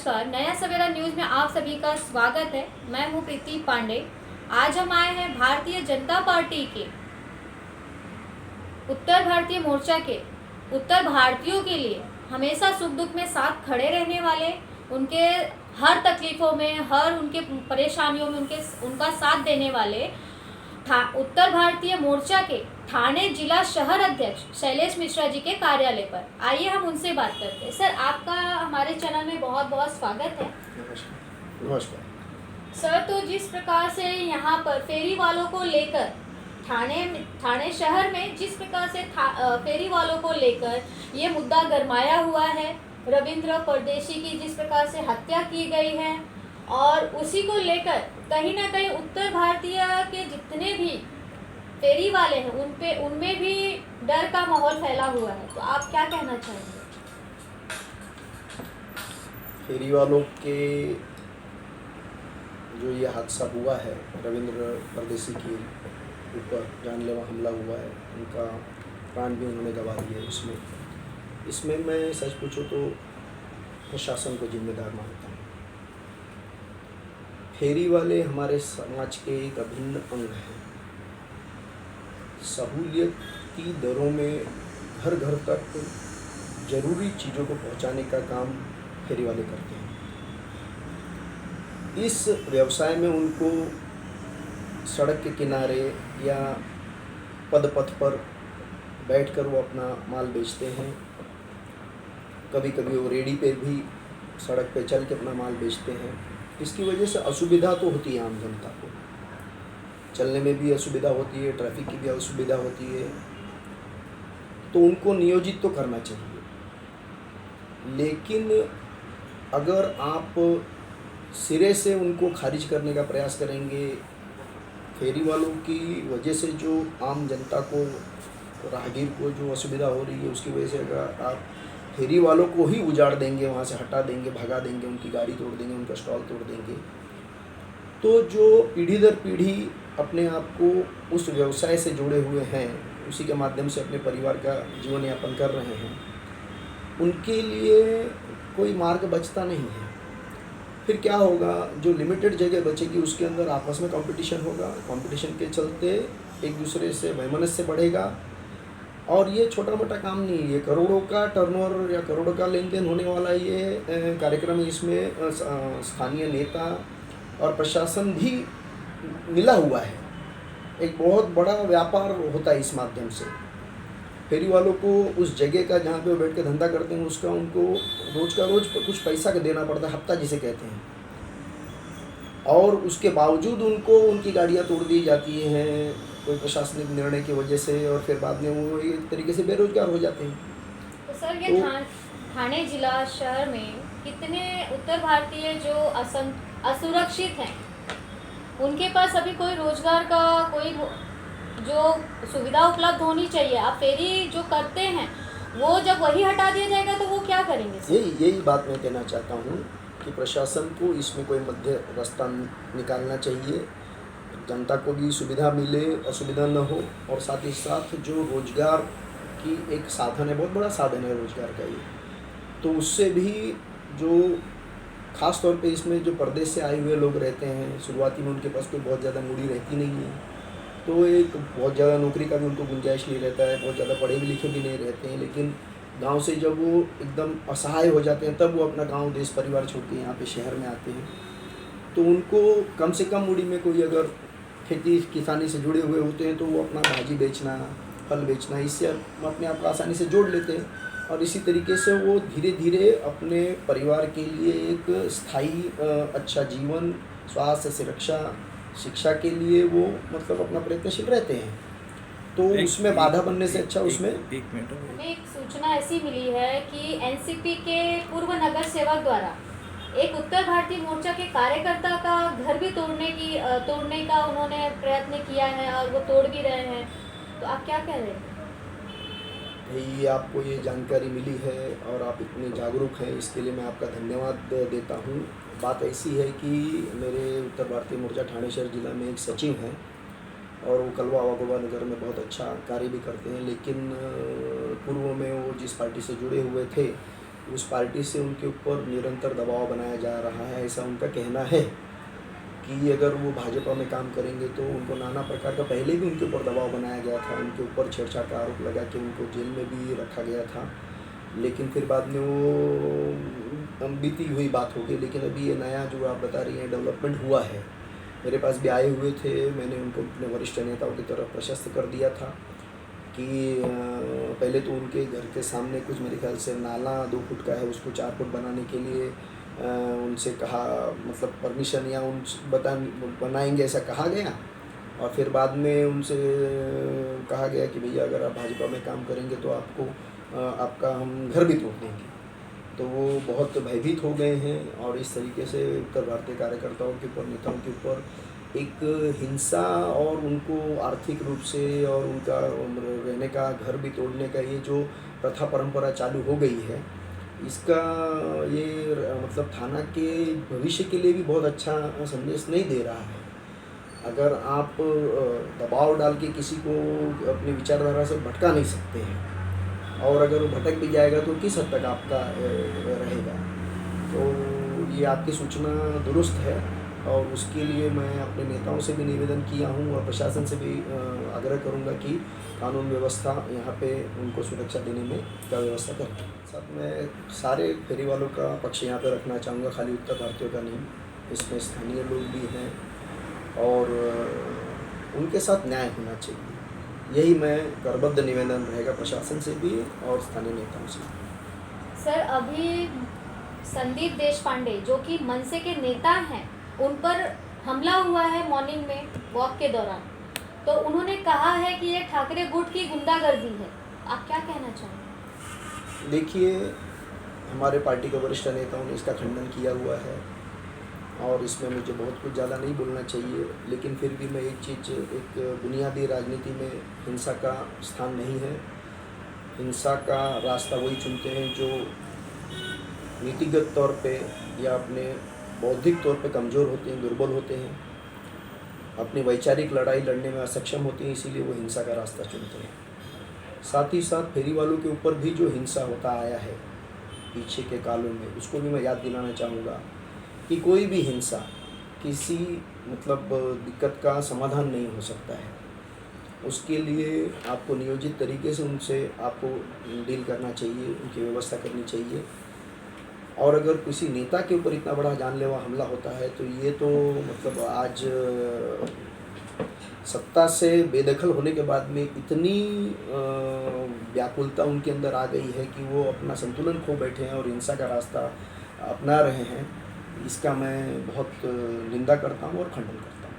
नमस्कार, नया सवेरा न्यूज़ में आप सभी का स्वागत है। मैं हूं प्रीति पांडे। आज हम आए हैं भारतीय जनता पार्टी के उत्तर भारतीय मोर्चा के उत्तर भारतीयों के लिए हमेशा सुख दुख में साथ खड़े रहने वाले, उनके हर तकलीफ़ों में, हर उनके परेशानियों में उनका साथ देने वाले उत्तर भारतीय मोर्चा के ठाणे जिला शहर अध्यक्ष शैलेश मिश्रा जी के कार्यालय पर आइए हम उनसे बात करते हैं। सर, आपका हमारे चैनल में बहुत बहुत स्वागत है। नमस्कार सर, तो जिस प्रकार से यहाँ पर फेरी वालों को लेकर ठाणे शहर में जिस प्रकार से फेरी वालों को लेकर ये मुद्दा गरमाया हुआ है, रविंद्र परदेशी की जिस प्रकार से हत्या की गई है और उसी को लेकर कहीं ना कहीं उत्तर भारतीय के जितने भी फेरी वाले हैं उनमें भी डर का माहौल फैला हुआ है, तो आप क्या कहना चाहेंगे? फेरी वालों के जो ये हादसा हुआ है, रविंद्र परदेशी के ऊपर जानलेवा हमला हुआ है, उनका प्राण भी उन्होंने गंवा दिया है। इसमें मैं सच पूछूं तो प्रशासन को जिम्मेदार मानता हूँ। फेरी वाले हमारे समाज के एक अभिन्न अंग हैं। सहूलियती दरों में घर घर तक जरूरी चीज़ों को पहुंचाने का काम फेरी वाले करते हैं। इस व्यवसाय में उनको सड़क के किनारे या पदपथ पर बैठकर वो अपना माल बेचते हैं। कभी कभी वो रेडी पे भी सड़क पे चल के अपना माल बेचते हैं। इसकी वजह से असुविधा तो होती है, आम जनता को चलने में भी असुविधा होती है, ट्रैफिक की भी असुविधा होती है, तो उनको नियोजित तो करना चाहिए। लेकिन अगर आप सिरे से उनको खारिज करने का प्रयास करेंगे, फेरी वालों की वजह से जो आम जनता को, राहगीर को जो असुविधा हो रही है, उसकी वजह से अगर आप फेरी वालों को ही उजाड़ देंगे, वहाँ से हटा देंगे, भगा देंगे, उनकी गाड़ी तोड़ देंगे, उनका स्टॉल तोड़ देंगे, तो जो पीढ़ी दर पीढ़ी अपने आप को उस व्यवसाय से जुड़े हुए हैं, उसी के माध्यम से अपने परिवार का जीवन यापन कर रहे हैं, उनके लिए कोई मार्ग बचता नहीं है। फिर क्या होगा, जो लिमिटेड जगह बचेगी उसके अंदर आपस में कंपटीशन होगा। कंपटीशन के चलते एक दूसरे से वैमनस्य बढ़ेगा। और ये छोटा मोटा काम नहीं है, ये करोड़ों का टर्नओवर या करोड़ों का लेन देन होने वाला ये कार्यक्रम है। इसमें स्थानीय नेता और प्रशासन भी मिला हुआ है। एक बहुत बड़ा व्यापार होता है इस माध्यम से। फेरी वालों को उस जगह का जहाँ पे वो बैठ के धंधा करते हैं, उसका उनको रोज़ का रोज़ कुछ पैसा देना पड़ता है, हफ्ता जिसे कहते हैं। और उसके बावजूद उनको उनकी गाड़ियाँ तोड़ दी जाती हैं कोई प्रशासनिक निर्णय की वजह से, और फिर बाद में वो एक तरीके से बेरोजगार हो जाते हैं। तो सर, ये ठाणे जिला शहर में कितने उत्तर भारतीय जो असुरक्षित हैं, उनके पास अभी कोई रोजगार का कोई जो सुविधा उपलब्ध होनी चाहिए, आप फेरी जो करते हैं वो जब वही हटा दिया जाएगा तो वो क्या करेंगे? यही बात मैं कहना चाहता हूँ कि प्रशासन को इसमें कोई मध्य रास्ता निकालना चाहिए। जनता को भी सुविधा मिले, असुविधा न हो, और साथ ही साथ जो रोजगार की एक साधन है, बहुत बड़ा साधन है रोजगार का ये, तो उससे भी जो ख़ास तौर पे इसमें जो परदेश से आए हुए लोग रहते हैं, शुरुआती में उनके पास कोई बहुत ज़्यादा मूड़ी रहती नहीं है, तो एक बहुत ज़्यादा नौकरी का भी उनको गुंजाइश नहीं रहता है, बहुत ज़्यादा पढ़े भी लिखे भी नहीं रहते हैं। लेकिन गांव से जब वो एकदम असहाय हो जाते हैं, तब वो अपना गांव, देश, परिवार छोड़ के यहाँ पे शहर में आते हैं, तो उनको कम से कम मूड़ी में कोई अगर खेती किसानी से जुड़े हुए होते हैं तो वो अपना भाजी बेचना, फल बेचना, इससे अपने आप को आसानी से जोड़ लेते हैं। और इसी तरीके से वो धीरे धीरे अपने परिवार के लिए एक स्थायी अच्छा जीवन, स्वास्थ्य, सुरक्षा, शिक्षा के लिए वो मतलब अपना प्रयत्नशील रहते हैं। तो उसमें बाधा बनने से अच्छा उसमें हमें एक सूचना ऐसी मिली है कि एनसीपी के पूर्व नगर सेवक द्वारा एक उत्तर भारतीय मोर्चा के कार्यकर्ता का घर भी तोड़ने का उन्होंने प्रयत्न किया है और वो तोड़ भी रहे हैं, तो आप क्या कह रहे हैं? ये आपको ये जानकारी मिली है और आप इतने जागरूक हैं, इसके लिए मैं आपका धन्यवाद देता हूँ। बात ऐसी है कि मेरे उत्तर भारतीय मोर्चा ठाणे शहर जिला में एक सचिव हैं और वो कलवा वाघोबा नगर में बहुत अच्छा कार्य भी करते हैं, लेकिन पूर्व में वो जिस पार्टी से जुड़े हुए थे उस पार्टी से उनके ऊपर निरंतर दबाव बनाया जा रहा है, ऐसा उनका कहना है कि अगर वो भाजपा में काम करेंगे तो उनको नाना प्रकार का पहले भी उनके ऊपर दबाव बनाया गया था, उनके ऊपर छेड़छाड़ का आरोप लगा के उनको जेल में भी रखा गया था। लेकिन फिर बाद में वो बीती हुई बात हो गई। लेकिन अभी ये नया जो आप बता रही हैं डेवलपमेंट हुआ है, मेरे पास भी आए हुए थे, मैंने उनको अपने वरिष्ठ नेताओं की तरफ प्रशस्त कर दिया था कि पहले तो उनके घर के सामने कुछ मेरे ख्याल से नाला 2 फुट का है, उसको 4 फुट बनाने के लिए उनसे कहा, मतलब परमिशन या उन बनाएंगे ऐसा कहा गया। और फिर बाद में उनसे कहा गया कि भैया अगर आप भाजपा में काम करेंगे तो आपको आपका हम घर भी तोड़ देंगे। तो वो बहुत भयभीत हो गए हैं और इस तरीके से उत्तर भारतीय कार्यकर्ताओं के ऊपर, नेताओं के ऊपर एक हिंसा और उनको आर्थिक रूप से और उनका रहने का घर भी तोड़ने का ये जो प्रथा परंपरा चालू हो गई है, इसका ये मतलब थाना के भविष्य के लिए भी बहुत अच्छा संदेश नहीं दे रहा है। अगर आप दबाव डाल के किसी को अपनी विचारधारा से भटका नहीं सकते हैं, और अगर वो भटक भी जाएगा तो किस हद तक आपका रहेगा। तो ये आपकी सूचना दुरुस्त है और उसके लिए मैं अपने नेताओं से भी निवेदन किया हूँ और प्रशासन से भी आग्रह करूँगा कि कानून व्यवस्था यहाँ पे उनको सुरक्षा देने में क्या व्यवस्था करें। साथ में सारे फेरी वालों का पक्ष यहाँ पे रखना चाहूँगा, खाली उत्तर भारतीयों का नहीं, इसमें स्थानीय लोग भी हैं और उनके साथ न्याय होना चाहिए। यही मैं करबद्ध निवेदन रहेगा प्रशासन से भी और स्थानीय नेताओं से। सर, अभी संदीप देशपांडे जो कि मनसे के नेता हैं, उन पर हमला हुआ है मॉर्निंग में वॉक के दौरान, तो उन्होंने कहा है कि ये ठाकरे गुट की गुंडागर्दी है। आप क्या कहना चाहेंगे? देखिए, हमारे पार्टी के वरिष्ठ नेताओं ने इसका खंडन किया हुआ है और इसमें मुझे बहुत कुछ ज़्यादा नहीं बोलना चाहिए, लेकिन फिर भी मैं एक बुनियादी राजनीति में हिंसा का स्थान नहीं है। हिंसा का रास्ता वही चुनते हैं जो नीतिगत तौर पे या अपने बौद्धिक तौर पे कमज़ोर होते हैं, दुर्बल होते हैं, अपनी वैचारिक लड़ाई लड़ने में असक्षम होते हैं, इसीलिए वो हिंसा का रास्ता चुनते हैं। साथ ही साथ फेरी वालों के ऊपर भी जो हिंसा होता आया है पीछे के कालों में, उसको भी मैं याद दिलाना चाहूँगा कि कोई भी हिंसा किसी मतलब दिक्कत का समाधान नहीं हो सकता है। उसके लिए आपको नियोजित तरीके से उनसे आपको डील करना चाहिए, उनकी व्यवस्था करनी चाहिए। और अगर किसी नेता के ऊपर इतना बड़ा जानलेवा हमला होता है तो ये तो मतलब आज सत्ता से बेदखल होने के बाद में इतनी व्याकुलता उनके अंदर आ गई है कि वो अपना संतुलन खो बैठे हैं और हिंसा का रास्ता अपना रहे हैं। इसका मैं बहुत निंदा करता हूँ और खंडन करता हूँ।